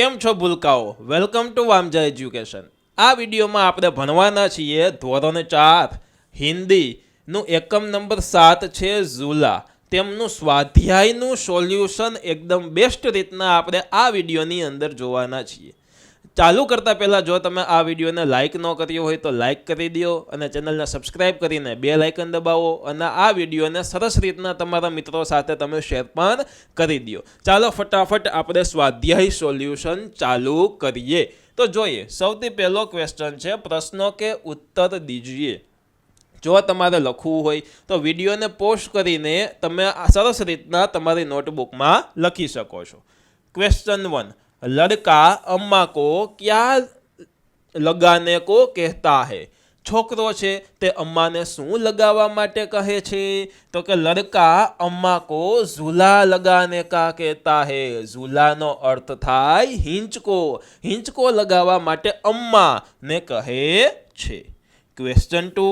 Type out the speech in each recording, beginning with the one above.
કેમ છો ભૂલકાઓ? Welcome to Vamja education. આ વિડીયોમાં આપણે ભણવાના છીએ ધોરણ 4 હિન્દીનું એકમ નંબર 7 છે ઝૂલા. તેમનું સ્વાધ્યાયનું સોલ્યુશન એકદમ બેસ્ટ રીતના આપણે આ વિડીયોની અંદર જોવાના છીએ. ચાલુ કરતાં પહેલાં જો તમે આ વિડીયોને લાઇક ન કર્યો હોય તો લાઇક કરી દો અને ચેનલને સબસ્ક્રાઇબ કરીને બેલ આઇકન દબાવો અને આ વિડીયોને સરસ રીતના તમારા મિત્રો સાથે તમે શેર પણ કરી દો. ચાલો ફટાફટ આપણે સ્વાધ્યાય સોલ્યુશન ચાલુ કરીએ. તો જોઈએ, સૌથી પહેલો ક્વેશ્ચન છે પ્રશ્નો કે ઉત્તર દીજીએ. જો તમારે લખવું હોય તો વિડીયોને પોસ્ટ કરીને તમે સરસ રીતના તમારી નોટબુકમાં લખી શકો છો. क्वेश्चन 1, लड़का अम्मा को क्या लगाने को कहता है? छोकरो છે તે અમ્માને શું લગાવવા માટે કહે છે? તો કે લડકા અમ્મા કો ઝૂલા લગાને કા કહેતા હે. ઝૂલાનો અર્થ થાય હિંચકો. હિંચકો લગાવવા માટે અમ્મા ને કહે છે. क्वेश्चन 2,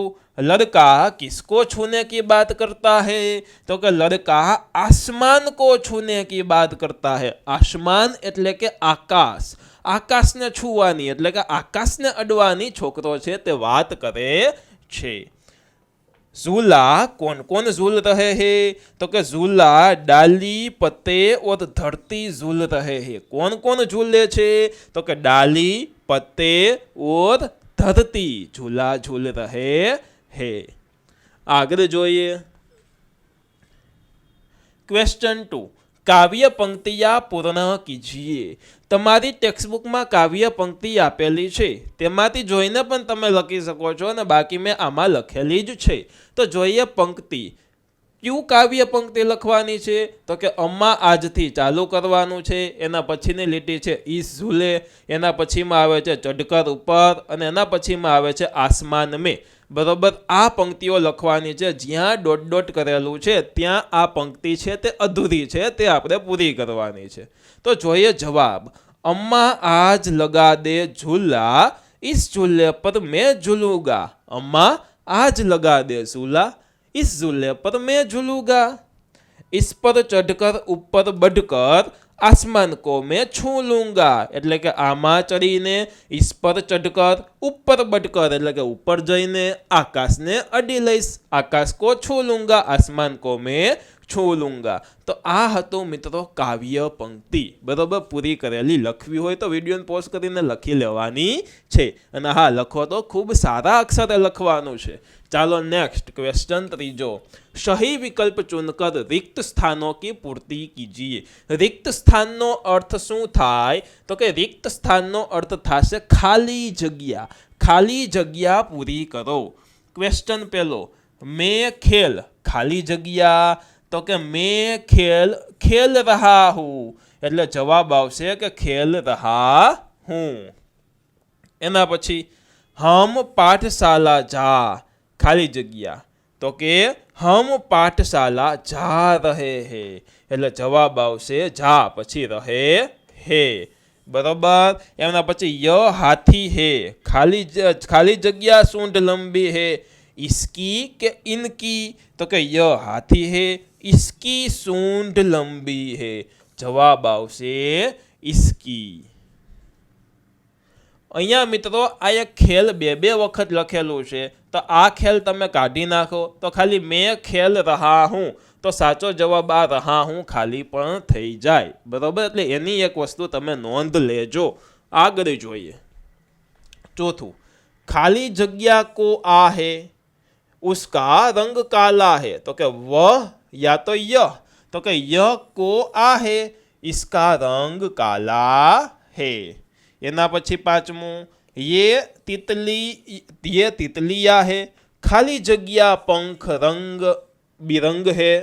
लड़का किसको छूने की बात करता है? तो कि लड़का आसमान को छूने की बात करता है. आसमान એટલે કે આકાશ. આકાશને છૂવાની એટલે કે આકાશને અડવાની છોકરો છે તે વાત કરે છે. झूला कौन कौन झूल रहे हैं? तो कि झूला डाली, पत्ते और धरती झूल रहे हैं. कौन कौन झूले छे? तो कि डाली, पत्ते और धरती झूला झूल रहे हैं. आगे જોઈએ. क्वेश्चन 2, काव्य पंक्तियां पूर्ण कीजिए. તમારી ટેક્સ્ટબુકમાં કાવ્ય પંક્તિ આપેલી છે તેમાંથી જોઈને પણ તમે લખી શકો છો અને બાકી મેં આમાં લખેલી જ છે. તો જોઈએ પંક્તિ. ક્યુ કાવ્ય પંક્તિ લખવાની છે? તો કે અમ્મા આજથી ચાલુ કરવાનું છે. એના પછીની લીટી છે ઈસ ઝૂલે. એના પછીમાં આવે છે ચઢકર ઉપર અને એના પછીમાં આવે છે આસમાન મેં. બરોબર, આ પંક્તિઓ લખવાની છે. જ્યાં ડોટ ડોટ કરેલું છે ત્યાં આ પંક્તિ છે તે અધૂરી છે, તે આપણે પૂરી કરવાની છે. તો જોઈએ જવાબ. અમ્મા આજ લગા દે ઝૂલા, इस झूले पर मैं झूलूंगा. अम्मा आज लगा दे झूला, इस झूले पर मैं झूलूंगा. इस पर चढ़कर ऊपर बढ़कर आसमान को मैं छू लूंगा. એટલે કે આમાં ચડીને, इस पर चढ़कर ऊपर बढ़कर એટલે કે ઉપર જઈને આકાશને અડી લઈશ. આકાશ को छू लूंगा, आसमान को मैं छू लूंगा. તો આ હતું મિત્રો કાવ્ય પંક્તિ. બરોબર, પૂરી કરેલી. લખવી હોય તો વિડીયોને પોઝ કરીને લખી લેવાની છે. અને હા, લખો તો ખૂબ સારા અક્ષરે લખવાનું છે. ચાલો નેક્સ્ટ क्वेश्चन 3. सही विकल्प चुनकर रिक्त स्थानों की पूर्ति कीजिए. रिक्त स्थानનો અર્થ શું થાય? તો કે रिक्त स्थानનો અર્થ થશે ખાલી જગ્યા. ખાલી જગ્યા પૂરી કરો. ક્વેશ્ચન પહેલો, मैं खेल ખાલી જગ્યા. તો કે मैं खेल रहा हूँ એટલે જવાબ આવશે કે खेल रहा हूँ. એના પછી हम पाठशाला जा खाली जग्या. तो के हम पाठशाला जा रहे हैं એટલે જવાબ આવશે જા પછી રહે હે. બરોબર. એમના પછી ય હાથી હે ખાલી જગ્યા सूंड लंबी है. इसकी के इनकी? तो के य हाथी है, इसकी सूंड लंबी है. जवाब આવશે इसकी. અહીંયા મિત્રો આ એક ખેલ બે વખત લખેલું છે તો આ ખેલ તમે કાઢી નાખો તો ખાલી મેં ખેલ રહા હું તો સાચો જવાબ આ રહા હું ખાલી પણ થઈ જાય. બરોબર, એટલે એની એક વસ્તુ તમે નોંધ લેજો. આગળ જોઈએ. ચોથું, ખાલી જગ્યા को आ है, उसका रंग काला है. तो कि वह या तो यह. तो कि यह को आ है, इसका रंग काला है. એના પછી પાંચમું, ये तितलिया है, खाली जग्या पंख रंग बिरंग है.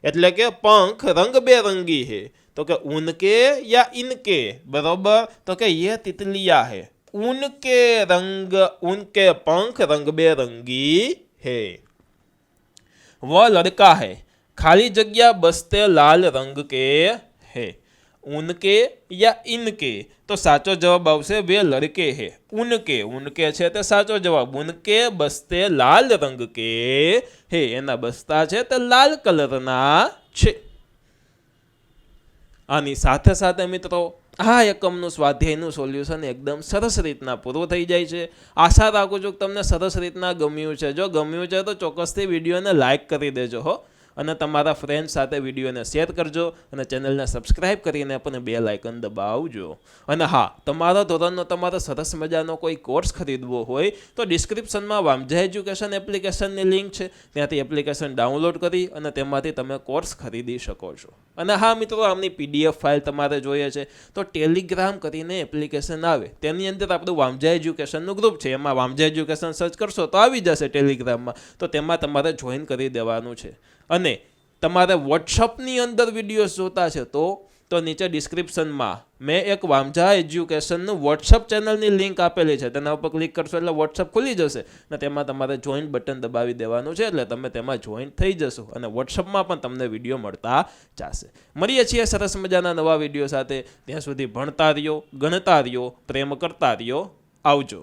એટલે કે पंख रंग बेरंगी है. तो कि उनके या इनके? बरोबर. तो कि ये तितलिया है, उनके पंख रंग बेरंगी है. वह लड़का है, खाली जग्या बस्ते लाल रंग के है. उनके या इनके? तो साचो जवाब आवશે वे लड़के हैं. उनके છે તે સાચો જવાબ. उनके बस्ते लाल रंग के है. એના બસ્તા છે તે લાલ કલરના છે. આની સાથે સાથે મિત્રો આ એકમનું સ્વાધ્યાયનું સોલ્યુશન એકદમ સરસ રીતના પૂરું થઈ જાય છે. આશા રાખું છું કે તમને સરસ રીતના ગમ્યું છે. જો ગમ્યું છે તો ચોક્કસથી વિડીયોને લાઇક કરી દેજો હો, અને તમારા ફ્રેન્ડ સાથે વિડીયોને શેર કરજો, અને ચેનલને સબસ્ક્રાઇબ કરીને પણ બેલ આઇકન દબાવજો. અને હા, તમારા ધોરણનો તમારો સરસ મજાનો કોઈ કોર્સ ખરીદવો હોય તો ડિસ્ક્રિપ્શનમાં વામજા એજ્યુકેશન એપ્લિકેશનની લિંક છે, ત્યાંથી એપ્લિકેશન ડાઉનલોડ કરી અને તેમાંથી તમે કોર્સ ખરીદી શકો છો. અને હા મિત્રો, આમની PDF ફાઇલ તમારે જોઈએ છે તો ટેલિગ્રામ કરીને એપ્લિકેશન આવે, તેની અંદર આપણું વામજા એજ્યુકેશનનું ગ્રુપ છે, એમાં વામજા એજ્યુકેશન સર્ચ કરશો તો આવી જશે ટેલિગ્રામમાં, તો તેમાં તમારે જોઈન કરી દેવાનું છે. અને તમારે વોટ્સઅપની અંદર વિડીયોઝ જોતા છે તો નીચે ડિસ્ક્રિપ્શનમાં મેં એક વામજા એજ્યુકેશનનું વોટ્સઅપ ચેનલની લિંક આપેલી છે, તેના ઉપર ક્લિક કરશો એટલે વોટ્સઅપ ખુલી જશે, અને તેમાં તમારે જોઈન બટન દબાવી દેવાનું છે, એટલે તમે તેમાં જોઈન થઈ જશો અને વોટ્સઅપમાં પણ તમને વિડીયો મળતા જશે. મળીએ છીએ સરસ મજાના નવા વિડીયો સાથે. ત્યાં સુધી ભણતા રહ્યો, ગણતા રહ્યો, પ્રેમ કરતા રહ્યો. આવજો.